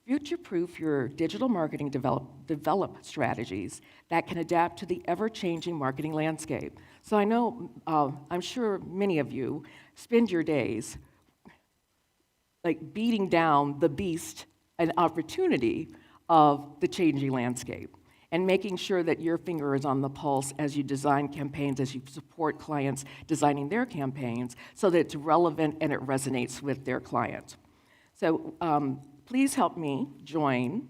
future-proof your digital marketing develop strategies that can adapt to the ever-changing marketing landscape. So I know, I'm sure many of you spend your days like beating down the beast and opportunity of the changing landscape and making sure that your finger is on the pulse as you design campaigns, as you support clients designing their campaigns so that it's relevant and it resonates with their client. So please help me join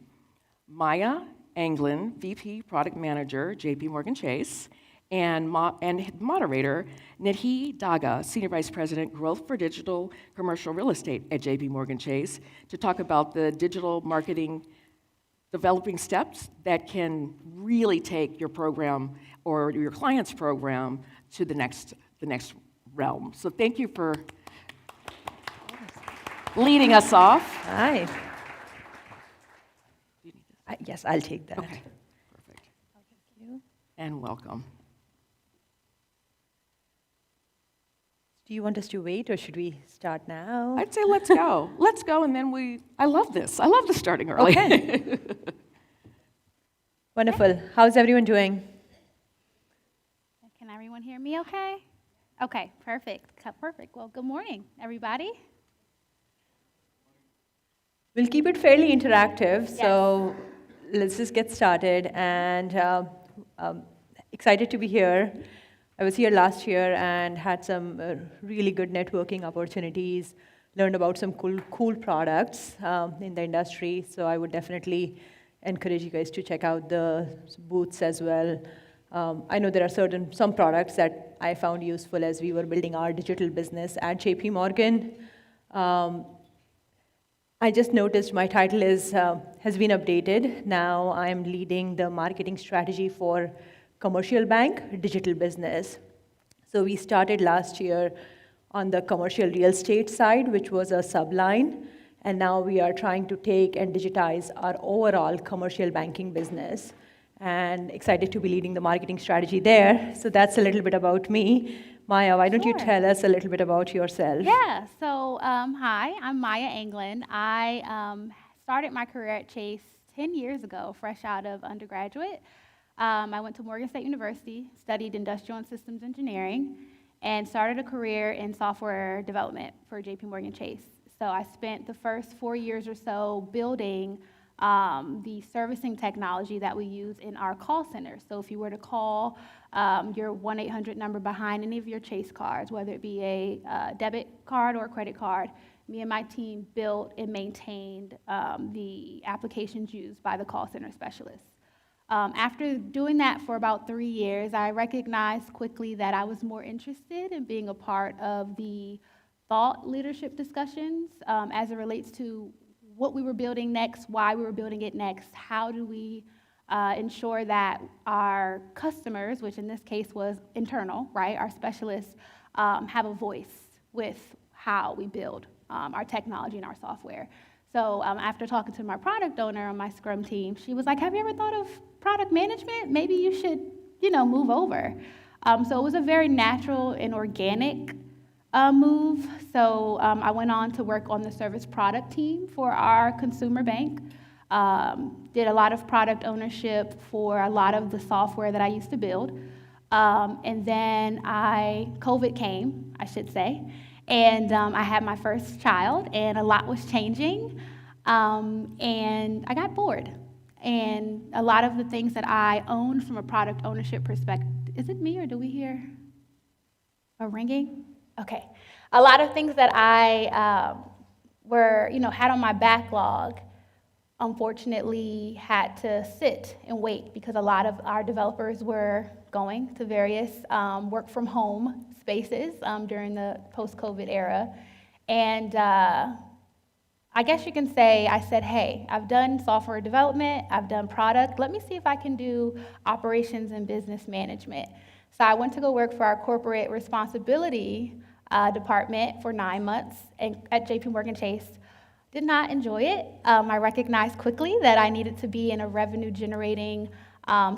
Maya Anglin, VP Product Manager, JP Morgan Chase, and moderator, Nidhi Daga, Senior Vice President, Growth for Digital Commercial Real Estate at JP Morgan Chase, to talk about the digital marketing developing steps that can really take your program or your client's program to the next realm. So thank you for leading us off. Hi. Yes, I'll take that. Okay, perfect. Thank you. And welcome. Do you want us to wait, or should we start now? I'd say let's go. Let's go, and then I love this. I love the starting early. Okay. Wonderful. How's everyone doing? Can everyone hear me okay? Okay, perfect. Perfect. Well, good morning, everybody. We'll keep it fairly interactive, so let's just get started. And excited to be here. I was here last year and had some really good networking opportunities, learned about some cool products in the industry, so I would definitely encourage you guys to check out the booths as well. I know there are some products that I found useful as we were building our digital business at JP Morgan. I just noticed my title has been updated. Now I'm leading the marketing strategy for commercial bank digital business. So we started last year on the commercial real estate side, which was a subline, and now we are trying to take and digitize our overall commercial banking business, and excited to be leading the marketing strategy there. So that's a little bit about me. Maya, why don't you tell us a little bit about yourself? Yeah, so hi, I'm Maya Anglin. I started my career at Chase 10 years ago, fresh out of undergraduate. I went to Morgan State University, studied industrial and systems engineering, and started a career in software development for JP Morgan Chase. So I spent the first 4 years or so building the servicing technology that we use in our call center. So if you were to call your 1-800 number behind any of your Chase cards, whether it be a debit card or a credit card, me and my team built and maintained the applications used by the call center specialists. After doing that for about 3 years, I recognized quickly that I was more interested in being a part of the thought leadership discussions as it relates to what we were building next, why we were building it next, how do we ensure that our customers, which in this case was internal, right, our specialists, have a voice with how we build our technology and our software. So after talking to my product owner on my Scrum team, she was like, have you ever thought of product management? Maybe you should, move over. So it was a very natural and organic move. So I went on to work on the service product team for our consumer bank. Did a lot of product ownership for a lot of the software that I used to build. And then COVID came, I should say. And I had my first child, and a lot was changing, and I got bored. And a lot of the things that I owned from a product ownership perspective, is it me or do we hear a ringing? Okay. A lot of things that I had on my backlog, unfortunately had to sit and wait because a lot of our developers were going to various work-from-home spaces during the post-COVID era. And I guess you can say I said, hey, I've done software development, I've done product, let me see if I can do operations and business management. So I went to go work for our corporate responsibility department for 9 months at JP Morgan Chase. Did not enjoy it. I recognized quickly that I needed to be in a revenue-generating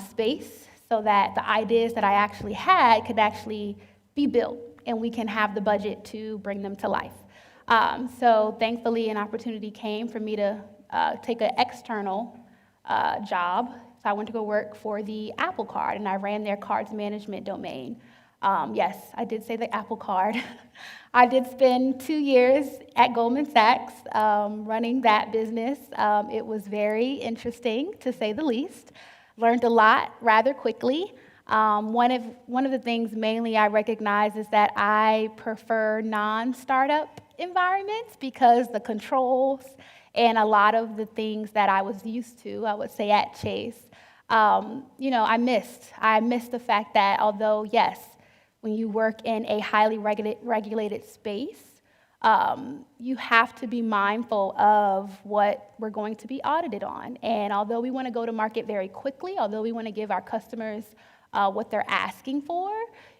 space so that the ideas that I actually had could actually be built, and we can have the budget to bring them to life. So thankfully, an opportunity came for me to take an external job. So I went to go work for the Apple Card, and I ran their cards management domain. Yes, I did say the Apple Card. I did spend 2 years at Goldman Sachs running that business. It was very interesting, to say the least. Learned a lot rather quickly. One of the things mainly I recognize is that I prefer non-startup environments because the controls and a lot of the things that I was used to, I would say at Chase, I missed the fact that although, yes, when you work in a highly regulated space, you have to be mindful of what we're going to be audited on. And although we want to go to market very quickly, although we want to give our customers what they're asking for,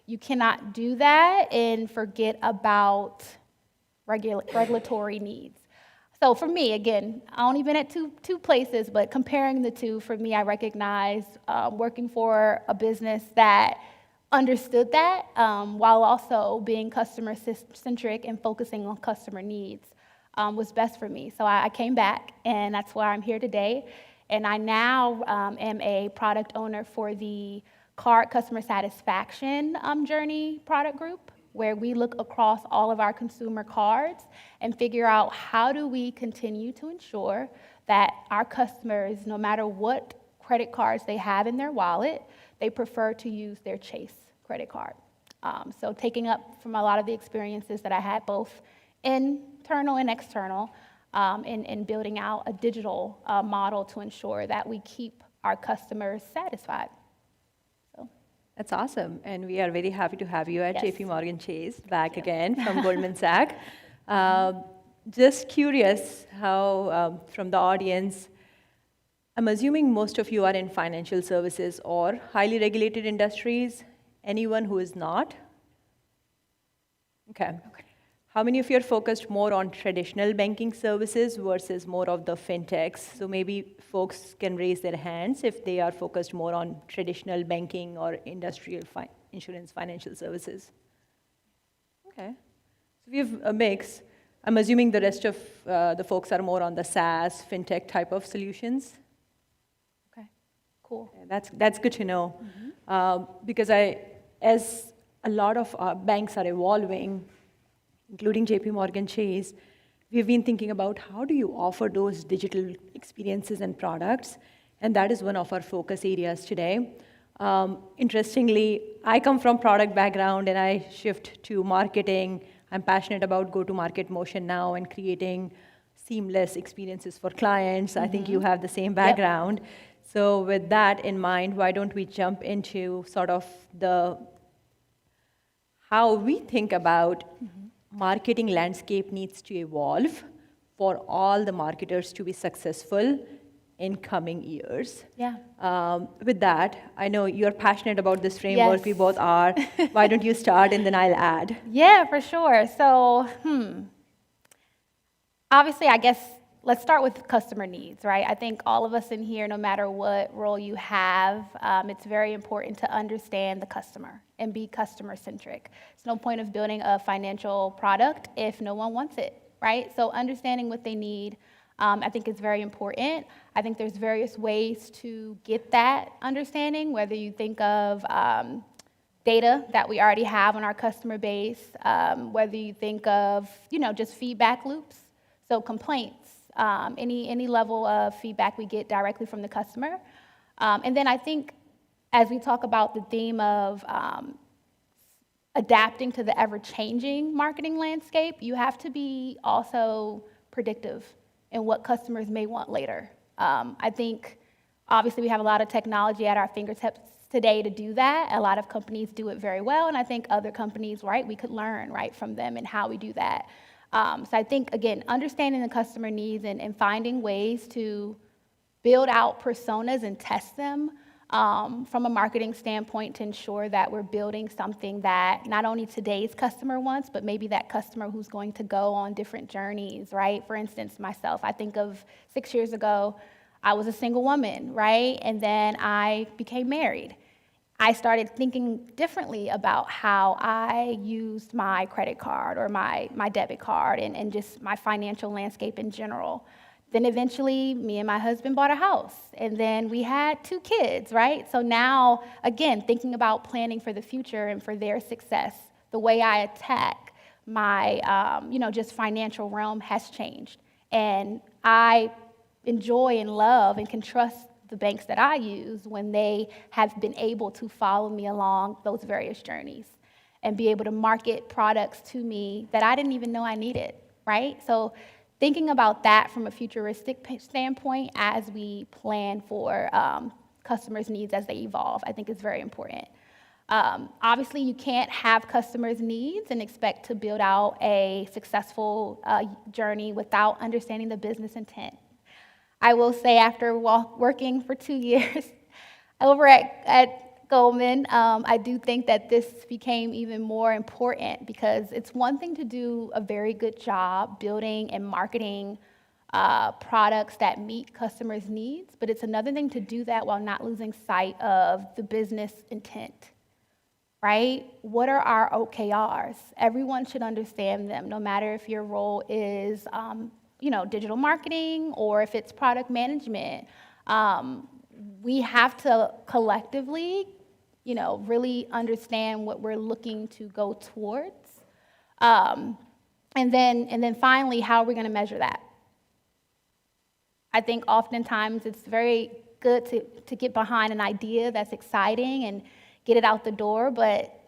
you cannot do that and forget about regulatory needs. So for me, again, I only been at two places, but comparing the two, for me, I recognize working for a business that understood that while also being customer-centric and focusing on customer needs was best for me. So I came back, and that's why I'm here today. And I now am a product owner for the Card Customer Satisfaction Journey product group, where we look across all of our consumer cards and figure out how do we continue to ensure that our customers, no matter what credit cards they have in their wallet, they prefer to use their Chase credit card. So taking up from a lot of the experiences that I had, both internal and external, in building out a digital model to ensure that we keep our customers satisfied. That's awesome, and we are very happy to have you at Yes. JP Morgan Chase back again from Goldman Sachs. Just curious how, from the audience, I'm assuming most of you are in financial services or highly regulated industries. Anyone who is not? Okay. How many of you are focused more on traditional banking services versus more of the fintechs? So maybe folks can raise their hands if they are focused more on traditional banking or industrial insurance financial services. Okay. So we have a mix. I'm assuming the rest of the folks are more on the SaaS, fintech type of solutions. Okay, cool. Yeah, that's good to know. Because as a lot of banks are evolving, including JP Morgan Chase, we've been thinking about how do you offer those digital experiences and products, and that is one of our focus areas today. Interestingly, I come from product background and I shift to marketing. I'm passionate about go-to-market motion now and creating seamless experiences for clients. I think you have the same background. Yep. So with that in mind, why don't we jump into sort of how we think about marketing landscape needs to evolve for all the marketers to be successful in coming years. Yeah. With that, I know you're passionate about this framework. Yes. We both are. Why don't you start and then I'll add. Yeah, for sure. So, obviously, I guess let's start with customer needs, right? I think all of us in here, no matter what role you have, it's very important to understand the customer and be customer-centric. There's no point of building a financial product if no one wants it, right? So understanding what they need, I think is very important. I think there's various ways to get that understanding, whether you think of data that we already have on our customer base, whether you think of, just feedback loops, so complaints, any level of feedback we get directly from the customer. And then I think as we talk about the theme of adapting to the ever-changing marketing landscape, you have to be also predictive in what customers may want later. I think, obviously, we have a lot of technology at our fingertips today to do that. A lot of companies do it very well, and I think other companies, right, we could learn, right, from them and how we do that. So I think, again, understanding the customer needs and finding ways to build out personas and test them from a marketing standpoint to ensure that we're building something that not only today's customer wants, but maybe that customer who's going to go on different journeys, right? For instance, myself, I think of 6 years ago, I was a single woman, right? And then I became married. I started thinking differently about how I used my credit card or my debit card and just my financial landscape in general. Then eventually, me and my husband bought a house, and then we had 2 kids, right? So now, again, thinking about planning for the future and for their success, the way I attack my, just financial realm has changed. And I enjoy and love and can trust the banks that I use when they have been able to follow me along those various journeys and be able to market products to me that I didn't even know I needed, right? So thinking about that from a futuristic standpoint as we plan for customers' needs as they evolve, I think is very important. Obviously, you can't have customers' needs and expect to build out a successful journey without understanding the business intent. I will say after working for 2 years over at Goldman, I do think that this became even more important because it's one thing to do a very good job building and marketing products that meet customers' needs, but it's another thing to do that while not losing sight of the business intent, right? What are our OKRs? Everyone should understand them, no matter if your role is digital marketing or if it's product management. We have to collectively, really understand what we're looking to go towards. And then finally, how are we going to measure that? I think oftentimes it's very good to get behind an idea that's exciting and get it out the door, but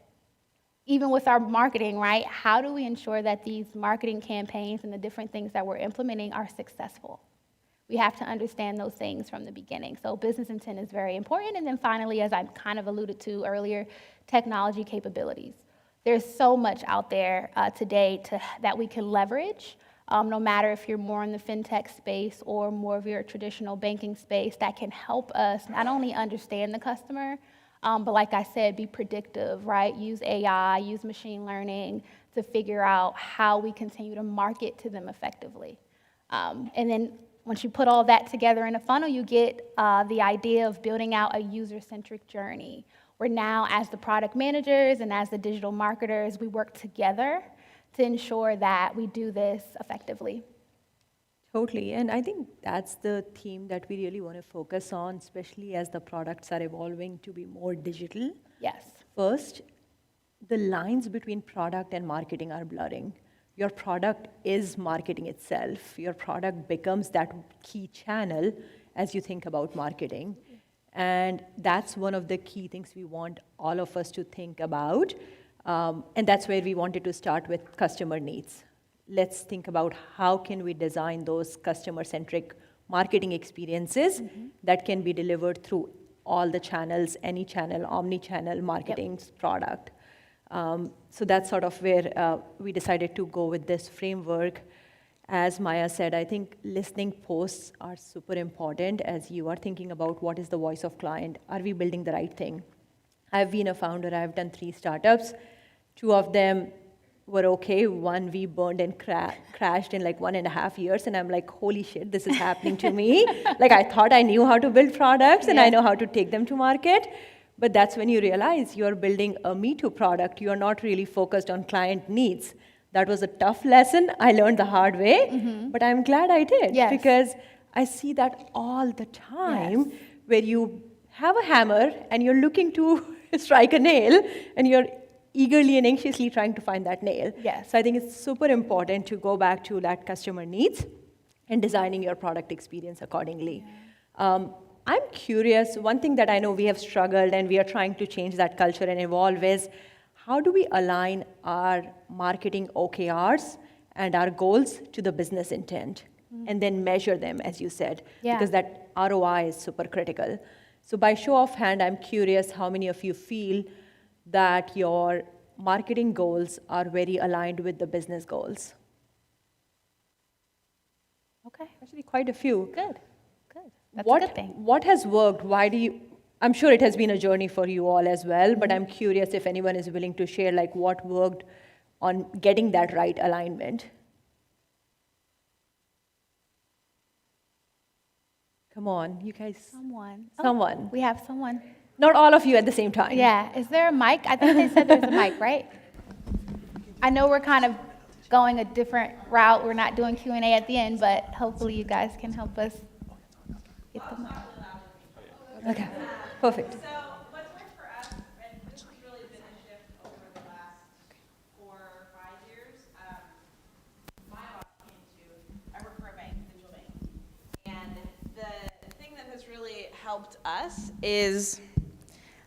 even with our marketing, right, how do we ensure that these marketing campaigns and the different things that we're implementing are successful? We have to understand those things from the beginning. So business intent is very important. And then finally, as I kind of alluded to earlier, technology capabilities. There's so much out there today that we can leverage, no matter if you're more in the fintech space or more of your traditional banking space, that can help us not only understand the customer, but like I said, be predictive, right? Use AI, use machine learning to figure out how we continue to market to them effectively. And then once you put all that together in a funnel, you get the idea of building out a user-centric journey, where now as the product managers and as the digital marketers, we work together to ensure that we do this effectively. Totally, and I think that's the theme that we really want to focus on, especially as the products are evolving to be more digital. Yes. First, the lines between product and marketing are blurring. Your product is marketing itself. Your product becomes that key channel as you think about marketing. And that's one of the key things we want all of us to think about. And that's where we wanted to start with customer needs. Let's think about how can we design those customer-centric marketing experiences that can be delivered through all the channels, any channel, omnichannel marketing product. So that's sort of where we decided to go with this framework. As Maya said, I think listening posts are super important as you are thinking about what is the voice of client. Are we building the right thing? I've been a founder. I've done 3 startups. 2 of them were okay. One we burned and crashed in like 1.5 years. And I'm like, holy shit, this is happening to me. Like I thought I knew how to build products and I know how to take them to market. But that's when you realize you're building a Me Too product. You're not really focused on client needs. That was a tough lesson. I learned the hard way, but I'm glad I did because I see that all the time where you have a hammer and you're looking to strike a nail and you're eagerly and anxiously trying to find that nail. Yes. So I think it's super important to go back to that customer needs and designing your product experience accordingly. I'm curious, one thing that I know we have struggled and we are trying to change that culture and evolve is how do we align our marketing OKRs and our goals to the business intent and then measure them, as you said, because that ROI is super critical. So by show of hand, I'm curious how many of you feel that your marketing goals are very aligned with the business goals? Okay. Actually, quite a few. Good. That's a good thing. What has worked? I'm sure it has been a journey for you all as well, but I'm curious if anyone is willing to share like what worked on getting that right alignment. Come on, you guys. Someone. Someone. We have someone. Not all of you at the same time. Yeah. Is there a mic? I think they said there's a mic, right? I know we're kind of going a different route. We're not doing Q&A at the end, but hopefully you guys can help us get them. Okay, perfect. So what's worked for us, and this has really been a shift over the last 4 or 5 years. My boss came to, I work for a bank, digital bank, and the thing that has really helped us is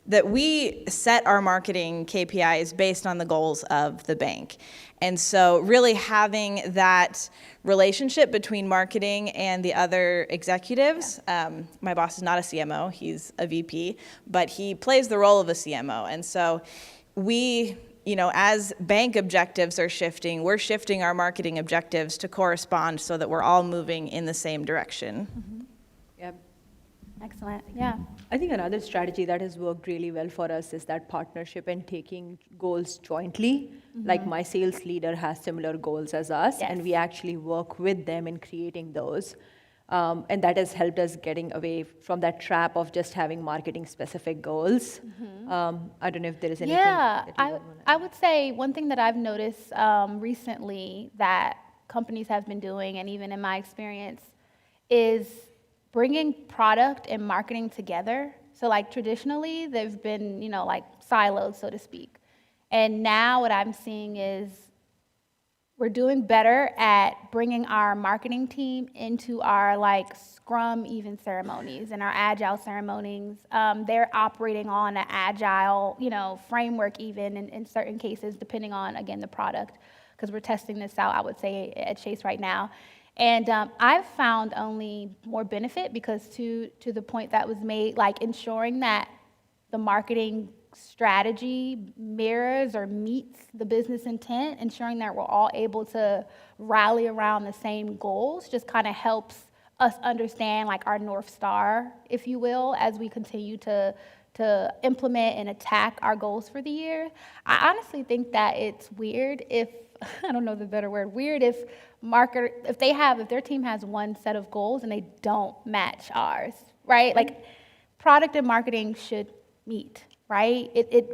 that we set our marketing KPIs based on the goals of the bank. And so really having that relationship between marketing and the other executives, my boss is not a CMO, he's a VP, but he plays the role of a CMO. And so we, as bank objectives are shifting, we're shifting our marketing objectives to correspond so that we're all moving in the same direction. Mm-hmm. Yeah. Excellent, yeah. I think another strategy that has worked really well for us is that partnership and taking goals jointly. Like my sales leader has similar goals as us, and we actually work with them in creating those. And that has helped us getting away from that trap of just having marketing-specific goals. I don't know if there is anything that you would want to I would say one thing that I've noticed recently that companies have been doing, and even in my experience, is bringing product and marketing together. So like traditionally, they've been, like siloed, so to speak. And now what I'm seeing is we're doing better at bringing our marketing team into our like Scrum even ceremonies and our Agile ceremonies. They're operating on an Agile, framework even in certain cases, depending on, again, the product, because we're testing this out, I would say, at Chase right now. And I've found only more benefit because to the point that was made, like ensuring that the marketing strategy mirrors or meets the business intent, ensuring that we're all able to rally around the same goals just kind of helps us understand like our North Star, if you will, as we continue to implement and attack our goals for the year. I honestly think that it's weird if, I don't know the better word, weird if their team has one set of goals and they don't match ours, right? Like product and marketing should meet, right?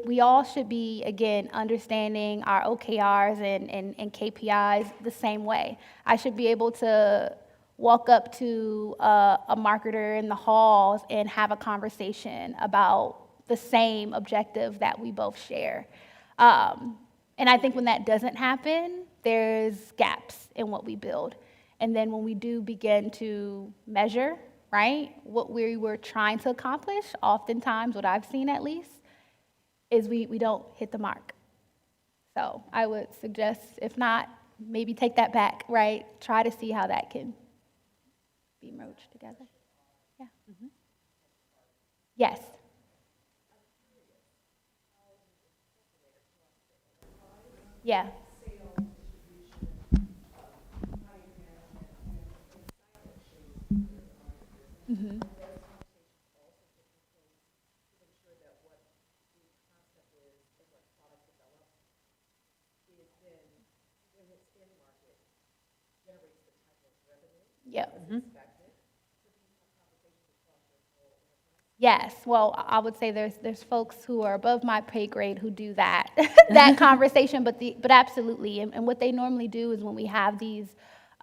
We all should be, again, understanding our OKRs and KPIs the same way. I should be able to walk up to a marketer in the halls and have a conversation about the same objective that we both share. And I think when that doesn't happen, there's gaps in what we build. And then when we do begin to measure, right, what we were trying to accomplish, oftentimes, what I've seen at least, is we don't hit the mark. So I would suggest, if not, maybe take that back, right? Try to see how that can be merged together. Yeah. Yes. Yeah. Yeah. Yes, well, I would say there's folks who are above my pay grade who do that that conversation, but absolutely, and what they normally do is when we have these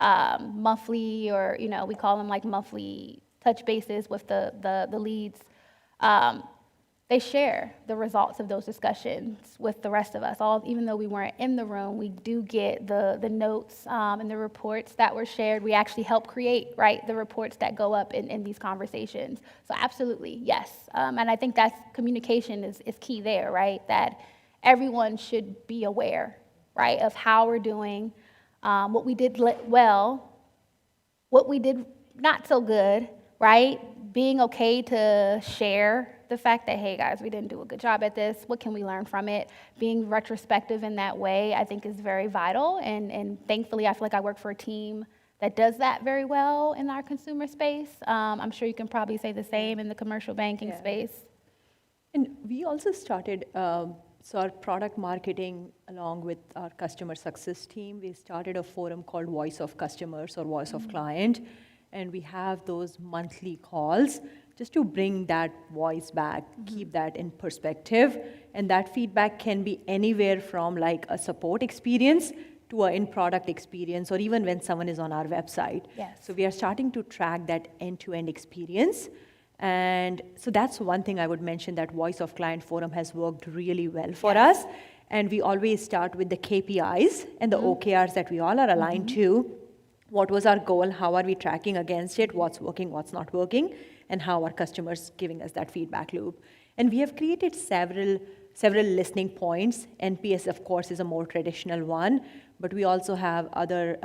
monthly, or we call them like monthly touch bases with the leads, they share the results of those discussions with the rest of us. Even though we weren't in the room, we do get the notes and the reports that were shared. We actually help create, right, the reports that go up in these conversations. So absolutely, yes. And I think that's communication is key there, right? That everyone should be aware, right, of how we're doing, what we did well, what we did not so good, right? Being okay to share the fact that, hey guys, we didn't do a good job at this. What can we learn from it? Being retrospective in that way, I think, is very vital. And thankfully, I feel like I work for a team that does that very well in our consumer space. I'm sure you can probably say the same in the commercial banking space. And we also started, so our product marketing, along with our customer success team, we started a forum called Voice of Customers or Voice of Client. And we have those monthly calls just to bring that voice back, keep that in perspective. And that feedback can be anywhere from like a support experience to an in-product experience, or even when someone is on our website. Yes. So we are starting to track that end-to-end experience. And so that's one thing I would mention, that Voice of Client Forum has worked really well for us. And we always start with the KPIs and the OKRs that we all are aligned to. What was our goal? How are we tracking against it? What's working, what's not working? And how are customers giving us that feedback loop? And we have created several listening points. NPS, of course, is a more traditional one, but we also have other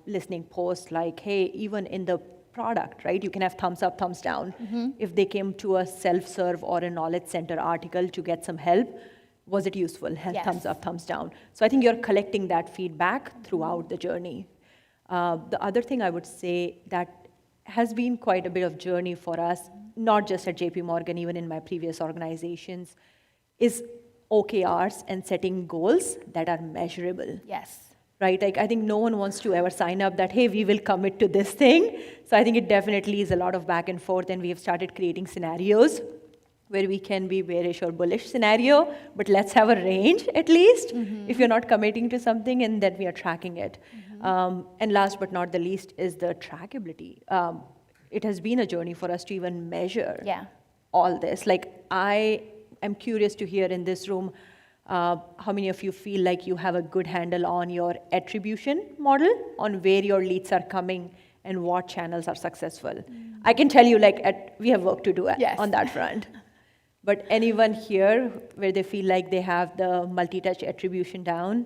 listening posts like, hey, even in the product, right, you can have thumbs up, thumbs down. If they came to a self-serve or a knowledge center article to get some help, was it useful? Yes. Thumbs up, thumbs down. So I think you're collecting that feedback throughout the journey. The other thing I would say that has been quite a bit of journey for us, not just at JP Morgan, even in my previous organizations, is OKRs and setting goals that are measurable. Yes. Right? Like, I think no one wants to ever sign up that, hey, we will commit to this thing. So I think it definitely is a lot of back and forth, and we have started creating scenarios where we can be bearish or bullish scenario, but let's have a range at least if you're not committing to something, and that we are tracking it. And last but not the least is the trackability. It has been a journey for us to even measure all this. Like, I am curious to hear in this room, how many of you feel like you have a good handle on your attribution model, on where your leads are coming and what channels are successful? I can tell you, like, we have work to do on that front. But anyone here where they feel like they have the multi-touch attribution down?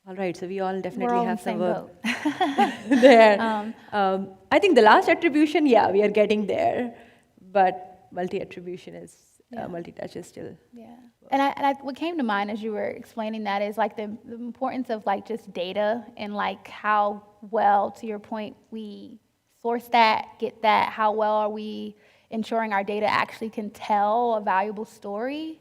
All right, so we all definitely have some work there. I think the last attribution, we are getting there, but multi-attribution is, multi-touch is still. Yeah. And what came to mind as you were explaining that is like the importance of like just data, and like how well, to your point, we source that, get that, how well are we ensuring our data actually can tell a valuable story?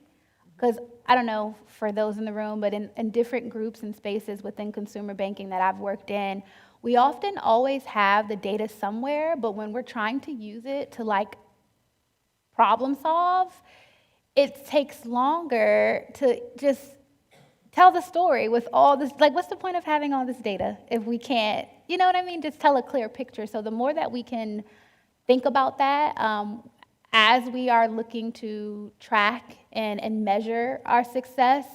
Because I don't know for those in the room, but in different groups and spaces within consumer banking that I've worked in, we often always have the data somewhere, but when we're trying to use it to like problem solve, it takes longer to just tell the story with all this. Like, what's the point of having all this data if we can't, you know what I mean, just tell a clear picture? So the more that we can think about that as we are looking to track and measure our success,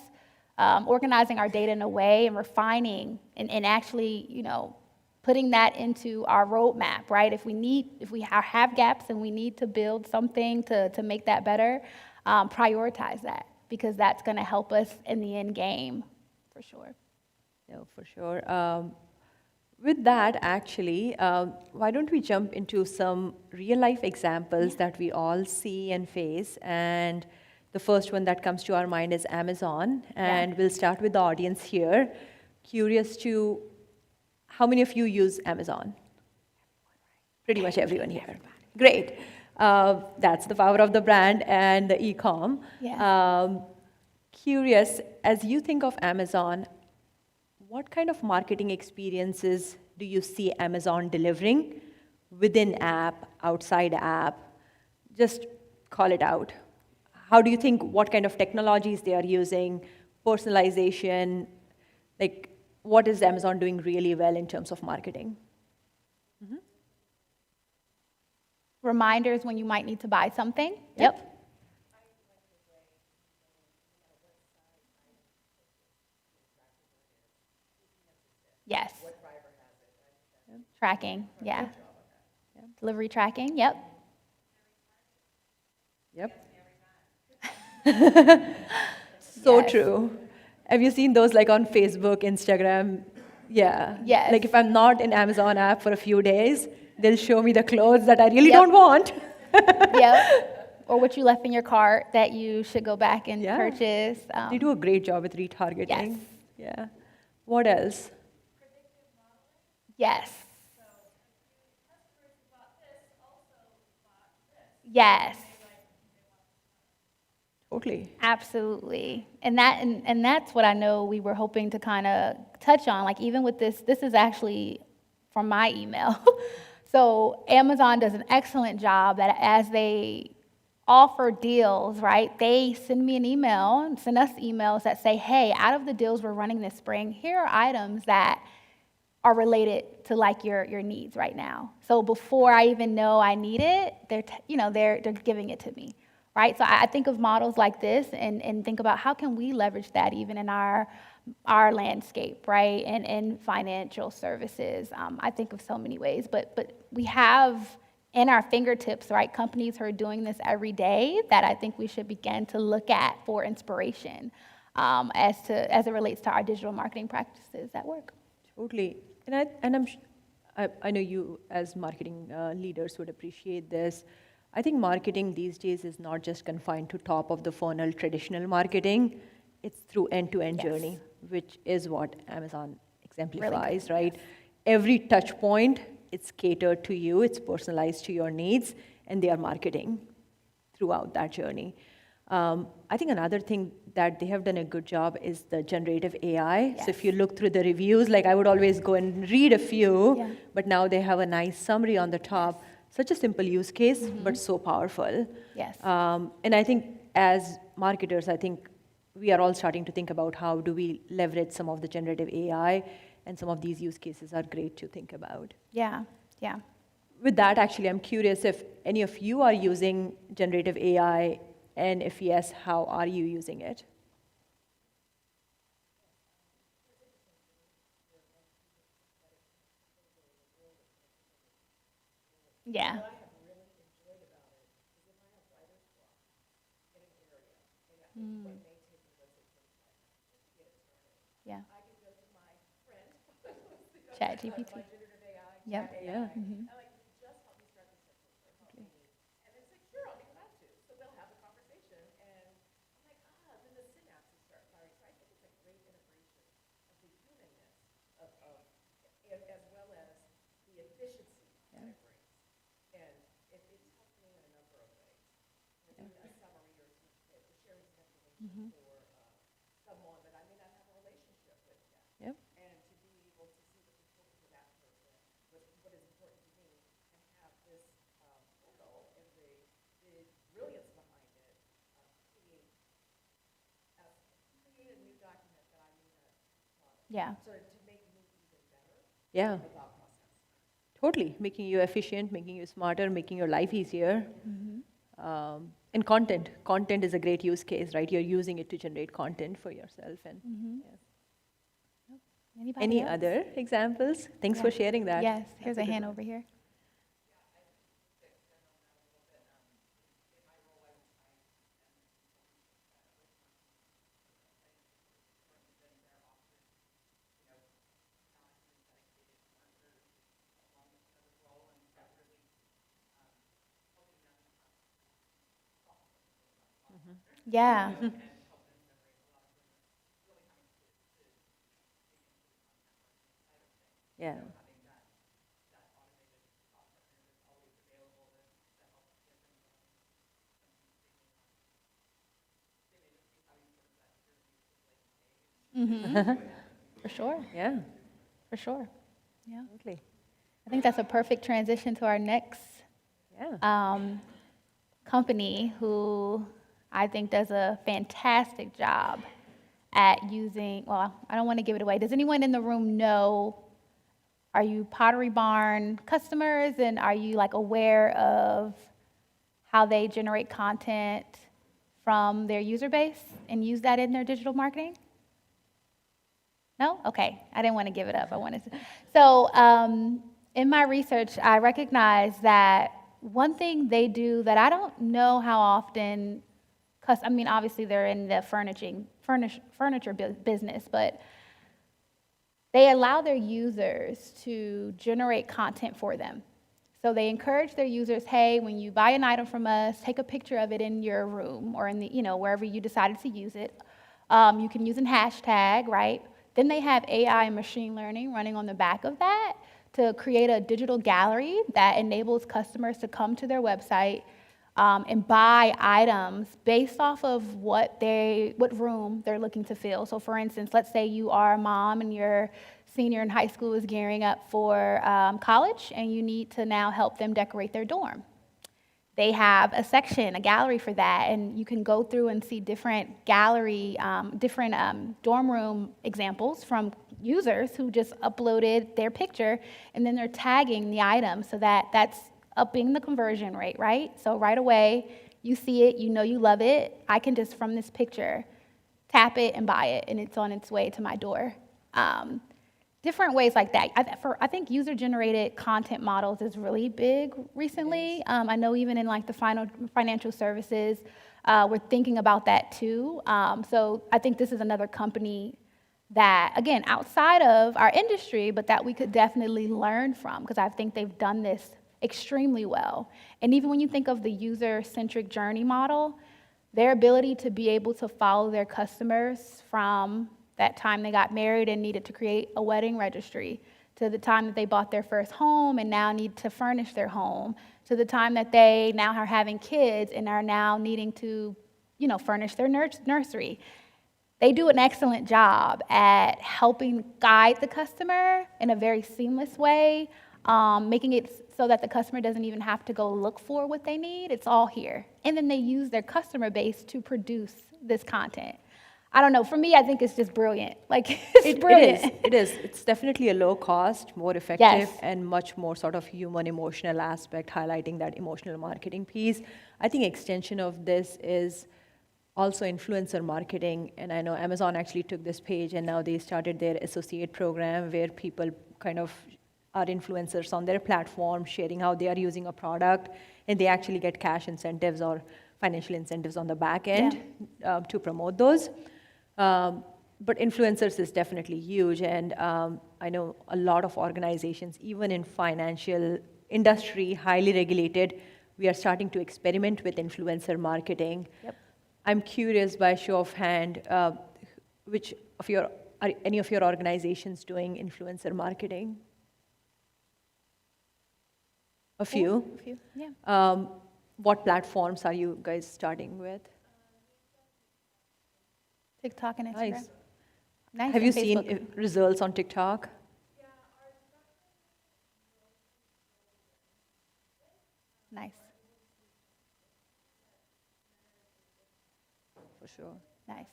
organizing our data in a way and refining and actually, you know, putting that into our roadmap, right? If we have gaps and we need to build something to make that better, prioritize that, because that's going to help us in the end game, for sure. No, for sure. With that, actually, why don't we jump into some real-life examples that we all see and face? And the first one that comes to our mind is Amazon. And we'll start with the audience here. Curious to, how many of you use Amazon? Pretty much everyone here. Great. That's the power of the brand and the e-com. Curious, as you think of Amazon, what kind of marketing experiences do you see Amazon delivering within app, outside app? Just call it out. How do you think, what kind of technologies they are using, personalization, like what is Amazon doing really well in terms of marketing? Reminders when you might need to buy something. Yes. Tracking, Delivery tracking, Yep. So true. Have you seen those like on Facebook, Instagram? Yes. Like if I'm not in Amazon app for a few days, they'll show me the clothes that I really don't want. Or what you left in your cart that you should go back and purchase. They do a great job with retargeting. Yes. What else? Yes. Yes. Totally. Absolutely. And that's what I know we were hoping to kind of touch on. Like even with this is actually from my email. So Amazon does an excellent job that as they offer deals, right? They send me an email, send us emails that say, hey, out of the deals we're running this spring, here are items that are related to like your needs right now. So before I even know I need it, they're giving it to me, right? So I think of models like this and think about how can we leverage that even in our landscape, right? And in financial services. I think of so many ways, but we have in our fingertips, right, companies who are doing this every day that I think we should begin to look at for inspiration as it relates to our digital marketing practices at work. Totally. I know you as marketing leaders would appreciate this. I think marketing these days is not just confined to top of the funnel traditional marketing. It's through end-to-end Yes. journey, which is what Amazon exemplifies, Really good, right? yes. Every touch point, it's catered to you, it's personalized to your needs, and they are marketing throughout that journey. I think another thing that they have done a good job is the generative AI. So if you look through the reviews, like I would always go and read a few, Yeah. but now they have a nice summary on the top. Such a simple use case, but so powerful. Yes. And I think as marketers, I think we are all starting to think about how do we leverage some of the generative AI, and some of these use cases are great to think about. Yeah, yeah. With that, actually, I'm curious if any of you are using generative AI, and if yes, how are you using it? Yeah. Mm. Yeah. Chat GPT. Yep. Yeah. Mhm. And it's like, sure, I'll be glad to. So they'll have a conversation, and I'm like, then the synapses start firing. So I think it's a great integration of the humanness and as well as the efficiency that it brings. And it's helped me in a number of ways. A summary or sharing some information for someone that I may not have a relationship with yet. Yep. And to be able to see what's important to that person, what is important to me, and have this portal and the brilliance behind it create a new document that I may not thought of. Yeah. So to make me even better Yeah. in the thought process. Totally. Making you efficient, making you smarter, making your life easier. And content. Content is a great use case, right? You're using it to generate content for yourself. And yeah. Anybody Any else? other examples? Thanks for sharing that. Yes. Here's That's a good hand one. over here. Yeah. Yeah. For sure. Yeah. For sure. Yeah. Totally. I think that's a perfect transition to our next Yeah. company who I think does a fantastic job at using, well, I don't want to give it away. Does anyone in the room know, are you Pottery Barn customers, and are you like aware of how they generate content from their user base and use that in their digital marketing? No? Okay, I didn't want to give it up. I wanted to. So in my research, I recognize that one thing they do that I don't know how often, because I mean, obviously they're in the furniture business, but they allow their users to generate content for them. So they encourage their users, hey, when you buy an item from us, take a picture of it in your room or in the, wherever you decided to use it. You can use a hashtag, right? Then they have AI and machine learning running on the back of that to create a digital gallery that enables customers to come to their website and buy items based off of what room they're looking to fill. So for instance, let's say you are a mom and your senior in high school is gearing up for college and you need to now help them decorate their dorm. they have a section, a gallery for that, and you can go through and see different gallery, different dorm room examples from users who just uploaded their picture, and then they're tagging the item so that that's upping the conversion rate, right? So right away, you see it, you know you love it. I can just, from this picture, tap it and buy it, and it's on its way to my door. Different ways like that. I think user-generated content models is really big recently. I know even in like the financial services, we're thinking about that too. So I think this is another company that, again, outside of our industry, but that we could definitely learn from, because I think they've done this extremely well. And even when you think of the user-centric journey model, their ability to be able to follow their customers from that time they got married and needed to create a wedding registry, to the time that they bought their first home and now need to furnish their home, to the time that they now are having kids and are now needing to, furnish their nursery. They do an excellent job at helping guide the customer in a very seamless way, making it so that the customer doesn't even have to go look for what they need. It's all here. And then they use their customer base to produce this content. I don't know. For me, I think it's just brilliant. Like, it's brilliant. It is. It's definitely a low cost, more effective, Yes. and much more sort of human emotional aspect, highlighting that emotional marketing piece. I think extension of this is also influencer marketing. And I know Amazon actually took this page, and now they started their associate program where people kind of are influencers on their platform, sharing how they are using a product, and they actually get cash incentives or financial incentives on the back end to promote those. But influencers is definitely huge, and I know a lot of organizations, even in financial industry, highly regulated, we are starting to experiment with influencer marketing. Yep. I'm curious, by show of hand, which of your, are any of your organizations doing influencer marketing? A few. A few, yeah. What platforms are you guys starting with? TikTok and Instagram. Nice. Nice. Have you and seen Facebook. results on TikTok? Nice. For sure. Nice.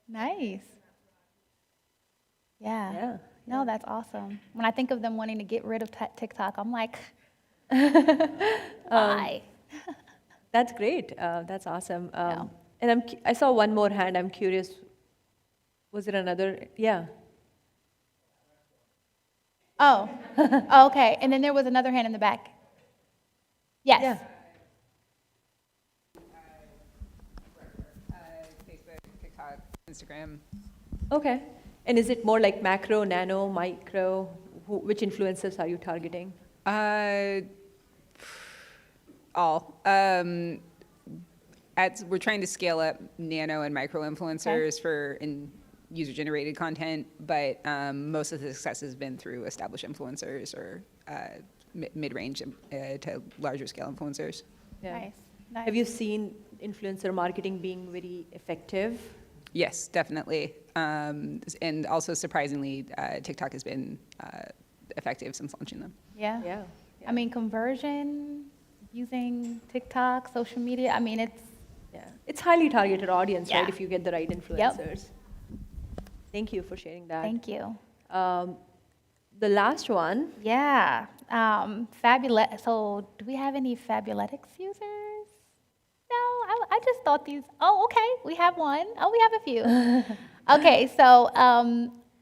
Nice. Yeah. Yeah. No, that's awesome. When I think of them wanting to get rid of TikTok, I'm like, why? That's great. That's awesome. Yeah. And I saw one more hand. I'm curious. Was it another? Yeah. Oh. Oh, okay. And then there was another hand in the back. Yes. Yeah. Facebook, TikTok, Instagram. Okay. And is it more like macro, nano, micro? Which influencers are you targeting? All. We're trying to scale up nano and micro influencers for user-generated content, but most of the success has been through established influencers or mid-range to larger scale influencers. Yeah. Nice. Nice. Have you seen influencer marketing being very effective? Yes, definitely. And also, surprisingly, TikTok has been effective since launching them. Yeah. Yeah. I mean, conversion using TikTok, social media. I mean, It's highly targeted audience, Yeah. right? If you get the right influencers. Thank you for sharing that. thank you. The last one. Yeah. Fabulous. So, do we have any Fabletics users? No, I just thought these. Oh, okay. We have one. Oh, we have a few. Okay. So,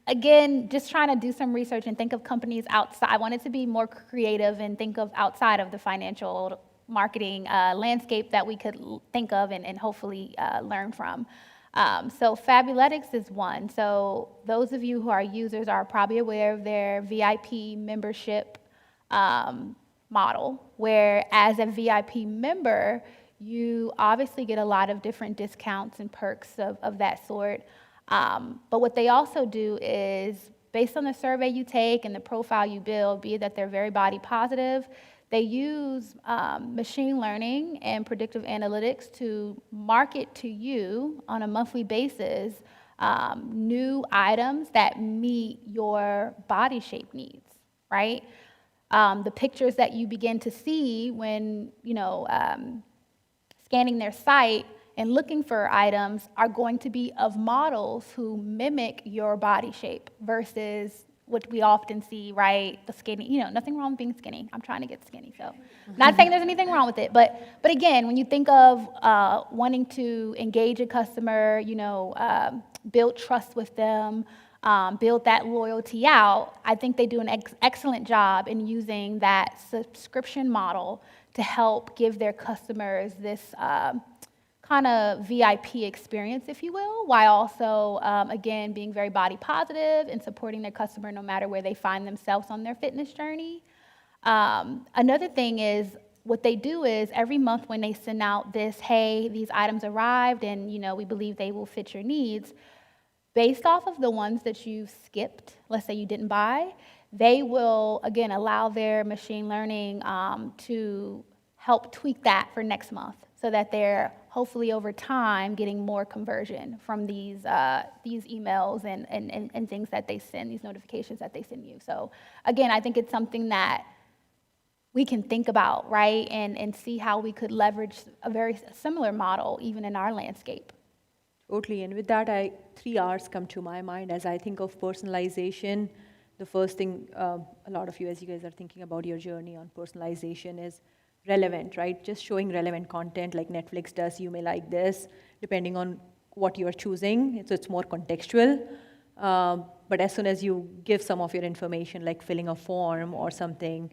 again, just trying to do some research and think of companies outside. I wanted to be more creative and think of outside of the financial marketing landscape that we could think of and hopefully learn from. So Fabletics is one. So those of you who are users are probably aware of their VIP membership model, where as a VIP member, you obviously get a lot of different discounts and perks of that sort. But what they also do is, based on the survey you take and the profile you build, be it that they're very body positive, they use machine learning and predictive analytics to market to you on a monthly basis new items that meet your body shape needs, right? the pictures that you begin to see when, scanning their site and looking for items are going to be of models who mimic your body shape versus what we often see, right? The skinny, nothing wrong with being skinny. I'm trying to get skinny, so not saying there's anything wrong with it. But again, when you think of wanting to engage a customer, build trust with them, build that loyalty out, I think they do an excellent job in using that subscription model to help give their customers this kind of VIP experience, if you will, while also, again, being very body positive and supporting their customer no matter where they find themselves on their fitness journey. Another thing is what they do is every month when they send out this, hey, these items arrived and, we believe they will fit your needs, based off of the ones that you skipped, let's say you didn't buy, they will, again, allow their machine learning to help tweak that for next month so that they're hopefully over time getting more conversion from these emails and things that they send, these notifications that they send you. So again, I think it's something that we can think about, right, and see how we could leverage a very similar model even in our landscape. Totally, and with that, 3 R's come to my mind as I think of personalization. The first thing a lot of you, as you guys are thinking about your journey on personalization, is relevant, right? Just showing relevant content like Netflix does. You may like this, depending on what you are choosing. So it's more contextual. But as soon as you give some of your information, like filling a form or something,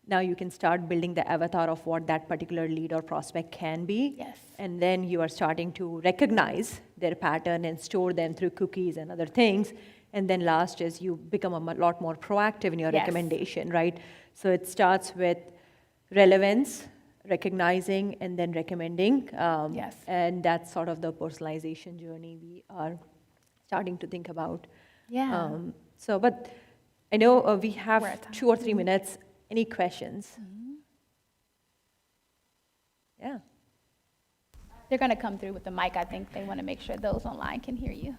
now you can start building the avatar of what that particular lead or prospect can be. Yes. And then you are starting to recognize their pattern and store them through cookies and other things. And then last is you become a lot more proactive in your Yes. recommendation, right? So it starts with relevance, recognizing, and then recommending. Yes. And that's sort of the personalization journey we are starting to think about. Yeah. But I know we We're at have time. 2 or 3 minutes. Any questions? Yeah. They're going to come through with the mic. I think they want to make sure those online can hear you.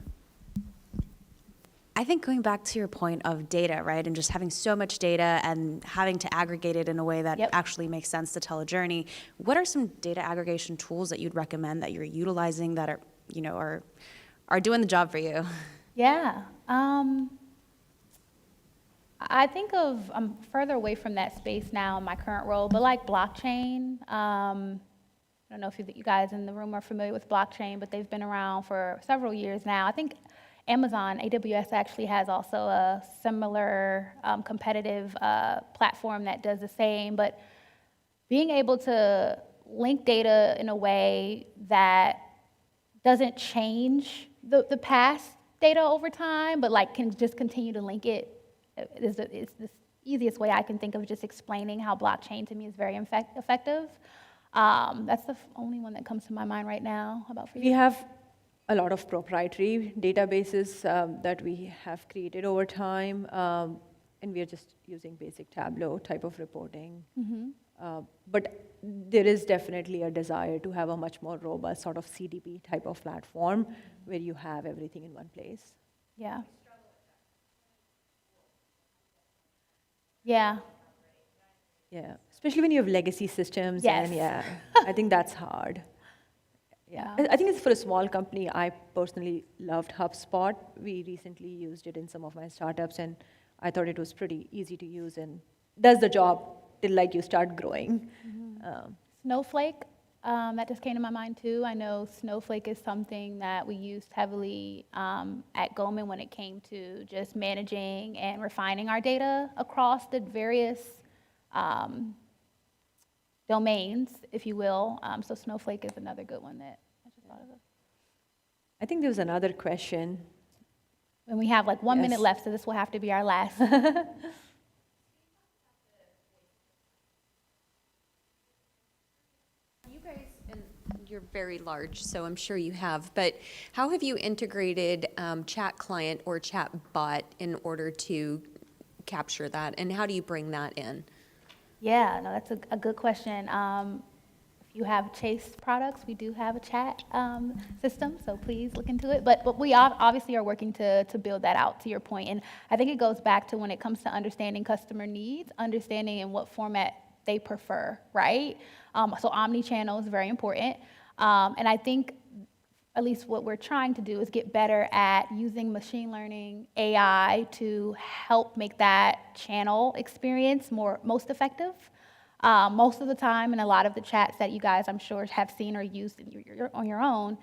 I think going back to your point of data, right, and just having so much data and having to aggregate it in a way that Yep. actually makes sense to tell a journey, what are some data aggregation tools that you'd recommend that you're utilizing that are doing the job for you? Yeah. I think I'm further away from that space now in my current role, but like blockchain. I don't know if you guys in the room are familiar with blockchain, but they've been around for several years now. I think Amazon, AWS actually has also a similar competitive platform that does the same, but being able to link data in a way that doesn't change the past data over time, but like can just continue to link it is the easiest way I can think of just explaining how blockchain to me is very effective. That's the only one that comes to my mind right now. How about for you? We have a lot of proprietary databases that we have created over time, and we are just using basic Tableau type of reporting. But there is definitely a desire to have a much more robust sort of CDP type of platform where you have everything in one place. Yeah. Yeah. Yeah, especially when you have legacy systems. Yes. And yeah, I think that's hard. Yeah. I think it's for a small company. I personally loved HubSpot. We recently used it in some of my startups, and I thought it was pretty easy to use and does the job till like you start growing. Snowflake, that just came to my mind too. I know Snowflake is something that we used heavily at Goldman when it came to just managing and refining our data across the various domains, if you will. So Snowflake is another good one that I just thought of. I think there was another question. And we have like 1 Yes. minute left, so this will have to be our last. You guys, and you're very large, so I'm sure you have, but how have you integrated chat client or chat bot in order to capture that, and how do you bring that in? Yeah, no, that's a good question. If you have Chase products, we do have a chat system, so please look into it. But we obviously are working to build that out, to your point. And I think it goes back to when it comes to understanding customer needs, understanding in what format they prefer, right? So omnichannel is very important. And I think at least what we're trying to do is get better at using machine learning, AI, to help make that channel experience most effective. Most of the time, in a lot of the chats that you guys, I'm sure, have seen or used on your own,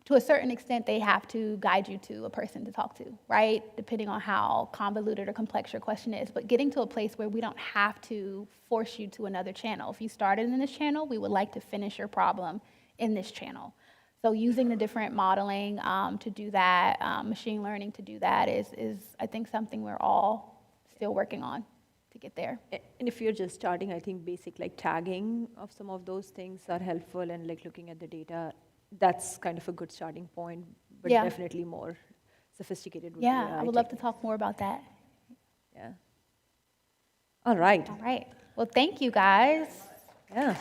to a certain extent, they have to guide you to a person to talk to, right? Depending on how convoluted or complex your question is. But getting to a place where we don't have to force you to another channel. If you started in this channel, we would like to finish your problem in this channel. So using the different modeling to do that, machine learning to do that is I think, something we're all still working on to get there. And if you're just starting, I think basic like tagging of some of those things are helpful, and like looking at the data, that's kind of a good starting point, but Yeah. definitely more sophisticated would be Yeah, AI I would love to techniques. talk more about that. Yeah. All right. All right. Well, thank you, guys. Yeah.